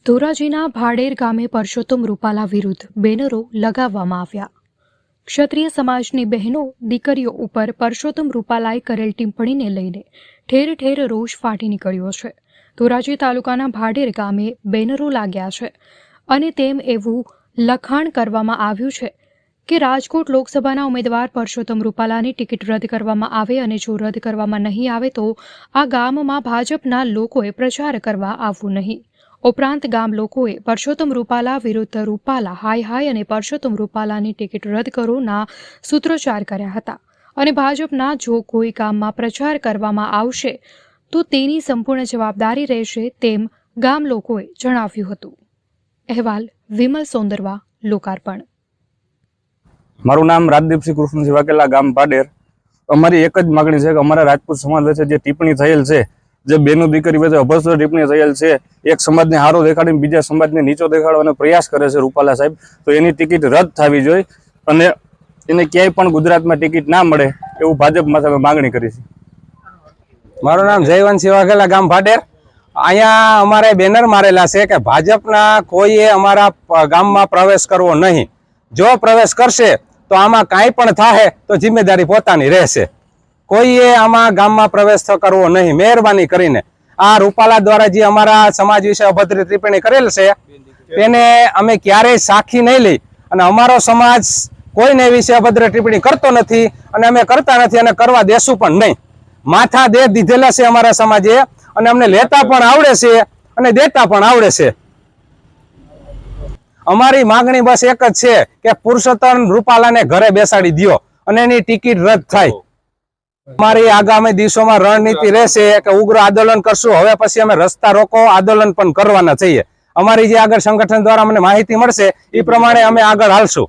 ધોરાજીના ભાડેર ગામે પરસોત્તમ રૂપાલા વિરુદ્ધ બેનરો લગાવવામાં આવ્યા। ક્ષત્રિય સમાજની બહેનો દીકરીઓ ઉપર પરસોત્તમ રૂપાલાએ કરેલ ટિપ્પણીને લઈને ઠેર ઠેર રોષ ફાટી નીકળ્યો છે। ધોરાજી તાલુકાના ભાડેર ગામે બેનરો લાગ્યા છે અને તેમ એવું લખાણ કરવામાં આવ્યું છે કે રાજકોટ લોકસભાના ઉમેદવાર પરસોત્તમ રૂપાલાની ટિકિટ રદ કરવામાં આવે અને જો રદ કરવામાં નહીં આવે તો આ ગામમાં ભાજપના લોકોએ પ્રચાર કરવા આવવું નહીં। ઉપરાંત ગામ લોકોએ પરસોત્તમ રૂપાલા વિરુદ્ધ રૂપાલા હાય હાય અને પરસોત્તમ રૂપાલાની ટિકિટ રદ કરોના સૂત્રોચ્ચાર કર્યા હતા અને ભાજપના જો કોઈ ગામમાં પ્રચાર કરવામાં આવશે તો તેની સંપૂર્ણ જવાબદારી રહેશે તેમ ગામ લોકોએ જણાવ્યું હતું। અહેવાલ વિમલ સોંદરવા, લોકાર્પણ। મારું નામ રાજદીપસિંહ કૃષ્ણસિંહ વાઘેલા, ગામ ભાડેર। અમારી એક જ માગણી છે કે અમારા રાજપૂત સમાજ વચ્ચે જે ટિપ્પણી થયેલ છે, જે બેનો દીકરી વચ્ચે અભદ્ર ટિપ્પણી થયેલ છે, એક સમાજને હારો દેખાડીને બીજા સમાજને નીચો દેખાડવાનો પ્રયાસ કરે છે રૂપાલા સાહેબ, તો એની ટિકિટ રદ થવી જોઈએ અને એને ક્યાંય પણ ગુજરાતમાં ટિકિટ ના મળે એવું ભાજપમાં અમે માગણી કરી છે। મારું નામ જયવંતસિંહ વાઘેલા, ગામ ભાડેર। અહીંયા અમારે બેનર મારેલા છે કે ભાજપના કોઈએ અમારા ગામમાં પ્રવેશ કરવો નહીં। જો પ્રવેશ કરશે તો આમાં કાંઈ પણ થાય તો જિમ્મેદારી પોતાની રહેશે। કોઈએ આમાં ગામમાં પ્રવેશ કરવો નહીં। મહેરબાની કરીને આ રૂપાલા દ્વારા જે અમારા સમાજ વિશે અભદ્ર ટિપ્પણી કરેલ છે તેને અમે ક્યારેય સાખી નહીં લઈ અને અમારો સમાજ કોઈને વિશે અભદ્ર ટિપ્પણી કરતો નથી અને અમે કરતા નથી અને કરવા દેશું પણ નહીં। માથા દે દીધેલા છે અમારા સમાજે અને અમને લેતા પણ આવડે છે અને દેતા પણ આવડે છે। અમારી માગણી બસ એક જ છે કે પુરુષોત્તમ રૂપાલાને ઘરે બેસાડી દો અને એની ટિકિટ રદ થાય। અમારી આગામી દિવસોમાં રણનીતિ રહેશે કે ઉગ્ર આંદોલન કરશું। હવે પછી અમે રસ્તા રોકો આંદોલન પણ કરવાના છીએ। અમારી જે આગળ સંગઠન દ્વારા અમને માહિતી મળશે એ પ્રમાણે અમે આગળ હાલશું।